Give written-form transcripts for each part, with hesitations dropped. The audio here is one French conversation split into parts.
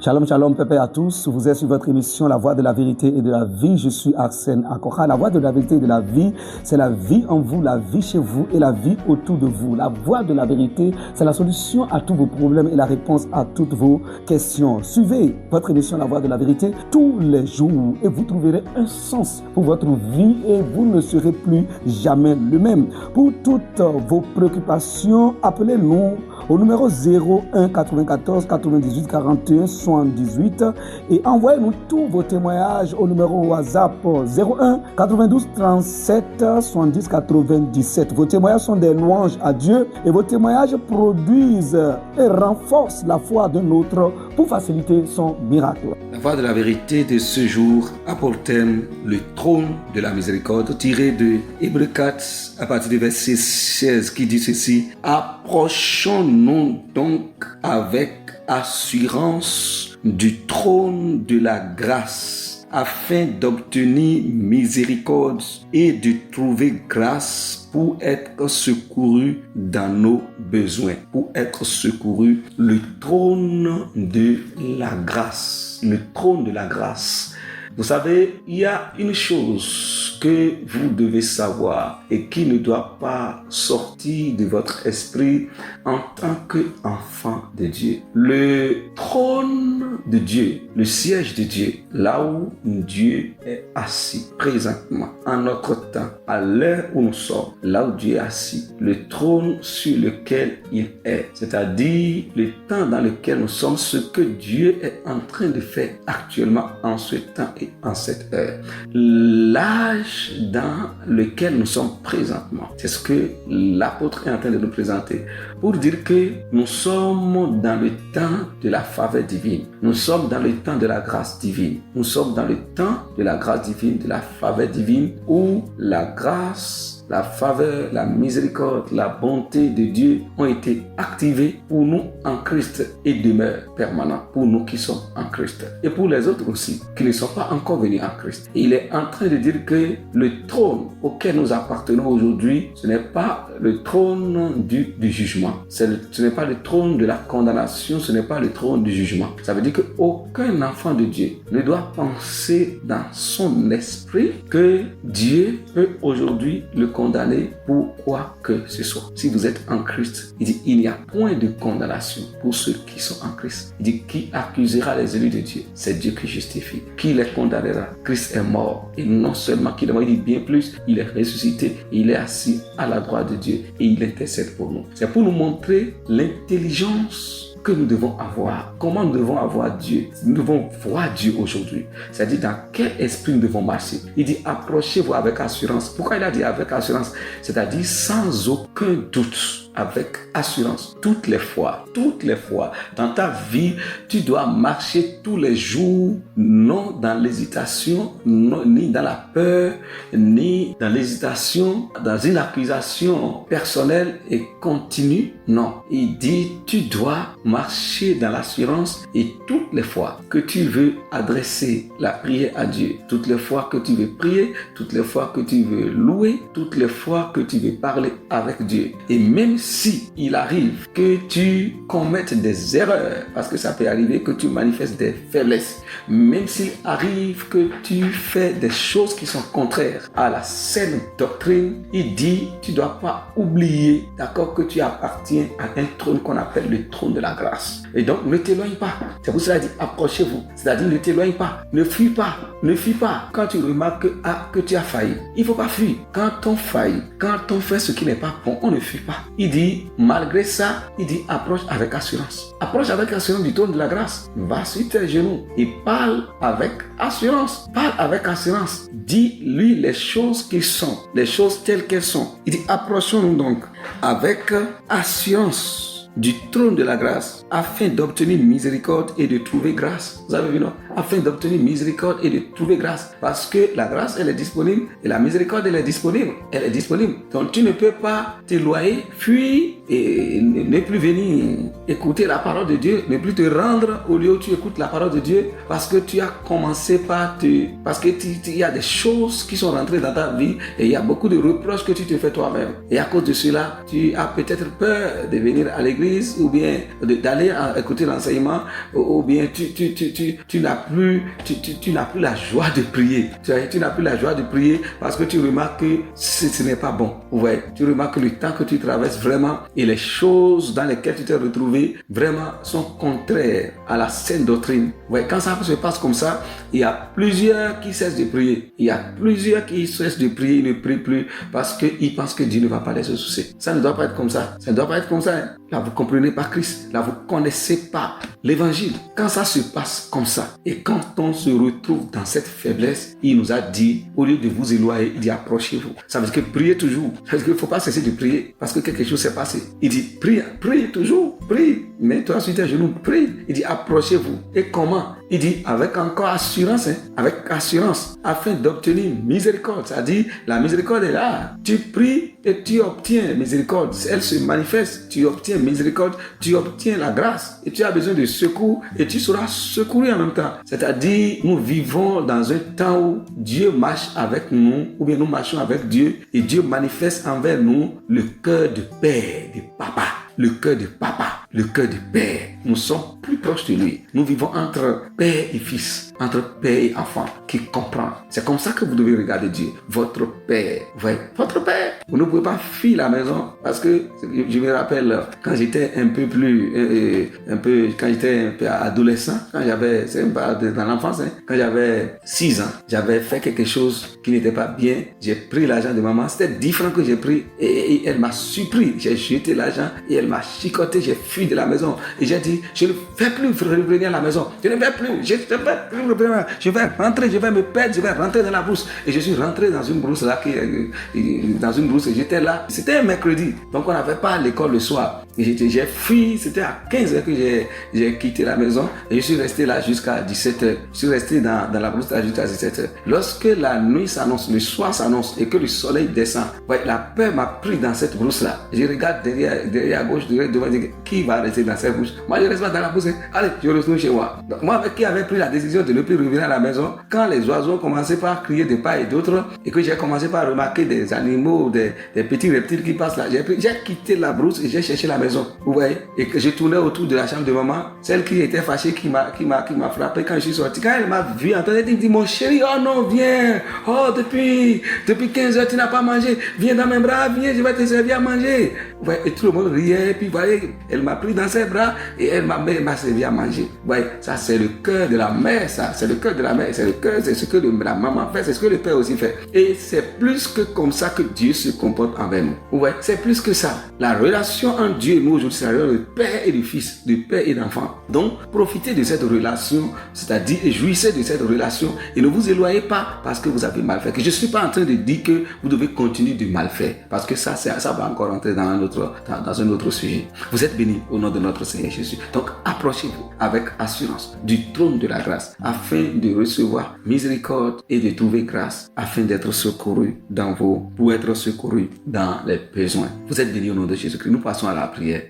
Shalom, shalom, pépé à tous. Vous êtes sur votre émission La Voix de la Vérité et de la Vie. Je suis Arsène Akora. La Voix de la Vérité et de la Vie, c'est la vie en vous, la vie chez vous et la vie autour de vous. La Voix de la Vérité, c'est la solution à tous vos problèmes et la réponse à toutes vos questions. Suivez votre émission La Voix de la Vérité tous les jours et vous trouverez un sens pour votre vie et vous ne serez plus jamais le même. Pour toutes vos préoccupations, appelez-nous au numéro 01 94 98 41 78 et envoyez-nous tous vos témoignages au numéro WhatsApp 01 92 37 70 97. Vos témoignages sont des louanges à Dieu et vos témoignages produisent et renforcent la foi de l'autre pour faciliter son miracle. La Voix de la Vérité de ce jour a pour thème le trône de la miséricorde, tiré de Hébreux 4 à partir du verset 16 qui dit ceci: approchons-nous donc avec assurance du trône de la grâce afin d'obtenir miséricorde et de trouver grâce pour être secouru dans nos besoins, pour être secouru. Le trône de la grâce, le trône de la grâce. Vous savez, il y a une chose que vous devez savoir et qui ne doit pas sortir de votre esprit en tant qu'enfant de Dieu. Le trône de Dieu, le siège de Dieu, là où Dieu est assis présentement, en notre temps, à l'heure où nous sommes, là où Dieu est assis, le trône sur lequel il est, c'est-à-dire le temps dans lequel nous sommes, ce que Dieu est en train de faire actuellement en ce temps et en cette heure. L'âge dans lequel nous sommes présentement, c'est ce que l'apôtre est en train de nous présenter pour dire que nous sommes dans le temps de la faveur divine. Nous sommes dans le temps de la grâce divine. Nous sommes dans le temps de la grâce divine, de la faveur divine, où la grâce, la faveur, la miséricorde, la bonté de Dieu ont été activées pour nous en Christ et demeurent permanents pour nous qui sommes en Christ. Et pour les autres aussi, qui ne sont pas encore venus en Christ. Et il est en train de dire que le trône auquel nous appartenons aujourd'hui, ce n'est pas le trône du jugement. Ce n'est pas le trône de la condamnation, ce n'est pas le trône du jugement. Ça veut dire qu'aucun enfant de Dieu ne doit penser dans son esprit que Dieu peut aujourd'hui le condamner pour quoi que ce soit. Si vous êtes en Christ, il dit il n'y a point de condamnation pour ceux qui sont en Christ. Il dit qui accusera les élus de Dieu? C'est Dieu qui justifie. Qui les condamnera? Christ est mort. Et non seulement qu'il est mort, il dit bien plus, il est ressuscité, il est assis à la droite de Dieu et il intercède pour nous. C'est pour nous montrer l'intelligence que nous devons avoir. Comment nous devons avoir Dieu? Nous devons voir Dieu aujourd'hui. C'est-à-dire dans quel esprit nous devons marcher. Il dit approchez-vous avec assurance. Pourquoi il a dit avec assurance? C'est-à-dire sans aucun doute. Avec assurance, toutes les fois, dans ta vie, tu dois marcher tous les jours, non dans l'hésitation, non, ni dans la peur, ni dans l'hésitation, dans une accusation personnelle et continue. Non, il dit, tu dois marcher dans l'assurance et toutes les fois que tu veux adresser la prière à Dieu, toutes les fois que tu veux prier, toutes les fois que tu veux louer, toutes les fois que tu veux parler avec Dieu. Et même si il arrive que tu commettes des erreurs, parce que ça peut arriver que tu manifestes des faiblesses, même s'il arrive que tu fais des choses qui sont contraires à la saine doctrine, il dit, tu ne dois pas oublier, d'accord, que tu appartiens à un trône qu'on appelle le trône de la grâce. Et donc, ne t'éloigne pas. C'est pour cela qu'il dit, approchez-vous. C'est-à-dire, ne t'éloigne pas. Ne fuis pas. Ne fuis pas. Quand tu remarques que tu as failli, il ne faut pas fuir. Quand on faillit, quand on fait ce qui n'est pas bon, on ne fuit pas. Il dit, malgré ça, il dit, approche avec assurance. Approche avec assurance du trône de la grâce. Va sur tes genoux et parle avec assurance. Parle avec assurance. Dis-lui les choses qui sont, les choses telles qu'elles sont. Il dit, approchons-nous donc avec assurance du trône de la grâce afin d'obtenir miséricorde et de trouver grâce. Vous avez vu, non? Afin d'obtenir miséricorde et de trouver grâce. Parce que la grâce, elle est disponible et la miséricorde, elle est disponible. Elle est disponible. Donc, tu ne peux pas t'éloigner, fuir et ne plus venir écouter la parole de Dieu, ne plus te rendre au lieu où tu écoutes la parole de Dieu parce que tu as commencé par parce que il y a des choses qui sont rentrées dans ta vie et il y a beaucoup de reproches que tu te fais toi-même. Et à cause de cela, tu as peut-être peur de venir à l'église l'église, ou bien d'aller écouter l'enseignement, ou bien tu n'as plus la joie de prier. Tu n'as plus la joie de prier parce que tu remarques que ce n'est pas bon. Ouais, tu remarques que le temps que tu traverses vraiment et les choses dans lesquelles tu t'es retrouvé vraiment sont contraires à la saine doctrine. Ouais, quand ça se passe comme ça, il y a plusieurs qui cessent de prier. Il y a plusieurs qui cessent de prier, ils ne prient plus parce qu'ils pensent que Dieu ne va pas les exaucer. Ça ne doit pas être comme ça. Ça ne doit pas être comme ça. Hein. Là, vous ne comprenez pas Christ. Là, vous ne connaissez pas l'évangile. Quand ça se passe comme ça et quand on se retrouve dans cette faiblesse, il nous a dit, au lieu de vous éloigner, il dit approchez-vous. Ça veut dire que priez toujours. Ça veut dire qu'il ne faut pas cesser de prier parce que quelque chose s'est passé. Il dit prie toujours, prie. Mets-toi sur tes genoux, prie. Il dit approchez-vous. Et comment? Il dit avec encore assurance, avec assurance, afin d'obtenir miséricorde. C'est-à-dire, la miséricorde est là. Tu pries et tu obtiens miséricorde. Elle se manifeste, tu obtiens miséricorde, tu obtiens la grâce. Et tu as besoin de secours et tu seras secouru en même temps. C'est-à-dire, nous vivons dans un temps où Dieu marche avec nous, ou bien nous marchons avec Dieu, et Dieu manifeste envers nous le cœur de père, de papa. Le cœur de papa, le cœur de père. Nous sommes plus proches de lui. Nous vivons entre père et fils, entre père et enfant, qui comprend. C'est comme ça que vous devez regarder Dieu. Votre père, votre père. Vous ne pouvez pas fuir la maison parce que je me rappelle quand j'étais un peu quand j'étais un peu adolescent, quand j'avais, c'est pas dans l'enfance, quand j'avais 6 ans, j'avais fait quelque chose qui n'était pas bien. J'ai pris l'argent de maman. C'était 10 francs que j'ai pris et elle m'a surpris. J'ai jeté l'argent et elle m'a chicoté. J'ai fui de la maison et j'ai dit, je ne vais plus revenir à la maison. Je ne vais plus revenir. Je vais rentrer, je vais me perdre, je vais rentrer dans la brousse. Et je suis rentré dans une brousse là, dans une brousse et j'étais là. C'était un mercredi, donc on n'avait pas l'école le soir. Et j'ai fui, c'était à 15h que j'ai quitté la maison et je suis resté là jusqu'à 17h. Je suis resté dans la brousse là jusqu'à 17h. Lorsque la nuit s'annonce, le soir s'annonce et que le soleil descend, la peur m'a pris dans cette brousse là. Je regarde derrière à gauche, devant, qui va rester dans cette brousse? Moi je reste pas dans la brousse. Allez, je retourne chez moi. Donc, moi qui avais pris la décision de ne plus revenir à la maison, quand les oiseaux commençaient par crier de part et d'autre et que j'ai commencé par remarquer des animaux, des petits reptiles qui passent là, j'ai quitté la brousse et j'ai cherché la maison. Vous voyez, et que je tournais autour de la chambre de maman, celle qui était fâchée, qui m'a frappé quand je suis sorti. Quand elle m'a vu en train de dire, mon chéri, oh non, viens, oh depuis 15 heures tu n'as pas mangé, viens dans mes bras, viens, je vais te servir à manger. Vous voyez, et tout le monde riait, et puis vous voyez, elle m'a pris dans ses bras et elle m'a servi à manger. Vous voyez, ça c'est le cœur de la mère, ça, c'est le cœur de la mère, c'est ce que la maman fait, c'est ce que le père aussi fait. Et c'est plus que comme ça que Dieu se comporte envers nous. Vous voyez, c'est plus que ça. La relation entre Dieu et nous aujourd'hui, c'est la relation de père et de fils, de père et d'enfant. Donc, profitez de cette relation, c'est-à-dire jouissez de cette relation et ne vous éloignez pas parce que vous avez mal fait. Que je ne suis pas en train de dire que vous devez continuer de mal faire parce que ça va encore entrer dans un autre sujet. Vous êtes bénis au nom de notre Seigneur Jésus. Donc, approchez-vous avec assurance du trône de la grâce afin de recevoir miséricorde et de trouver grâce afin d'être secouru pour être secouru dans les besoins. Vous êtes bénis au nom de Jésus-Christ. Nous passons à la prière.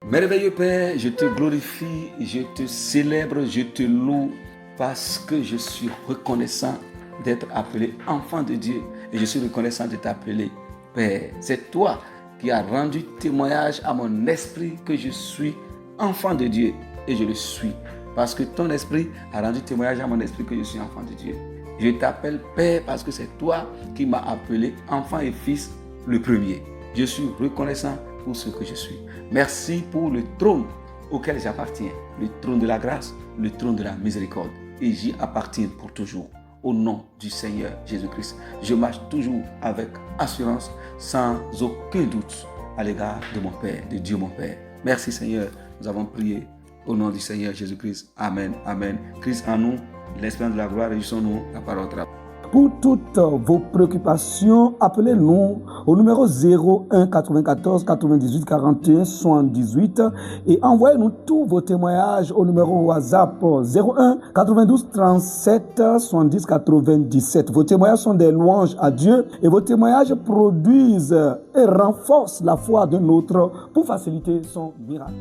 Merveilleux Père, je te glorifie, je te célèbre, je te loue parce que je suis reconnaissant d'être appelé enfant de Dieu et je suis reconnaissant de t'appeler Père. C'est toi qui as rendu témoignage à mon esprit que je suis enfant de Dieu et je le suis parce que ton esprit a rendu témoignage à mon esprit que je suis enfant de Dieu. Je t'appelle Père parce que c'est toi qui m'as appelé enfant et fils le premier. Je suis reconnaissant pour ce que je suis. Merci pour le trône auquel j'appartiens, le trône de la grâce, le trône de la miséricorde. Et j'y appartiens pour toujours. Au nom du Seigneur Jésus-Christ, je marche toujours avec assurance, sans aucun doute à l'égard de mon Père, de Dieu mon Père. Merci Seigneur, nous avons prié au nom du Seigneur Jésus-Christ. Amen, amen. Christ en nous, l'espérance de la gloire, réjouissons-nous la parole. Pour toutes vos préoccupations, appelez-nous au numéro 01 94 98 41 78 et envoyez-nous tous vos témoignages au numéro WhatsApp 01 92 37 70 97. Vos témoignages sont des louanges à Dieu et vos témoignages produisent et renforcent la foi de l'autre pour faciliter son miracle.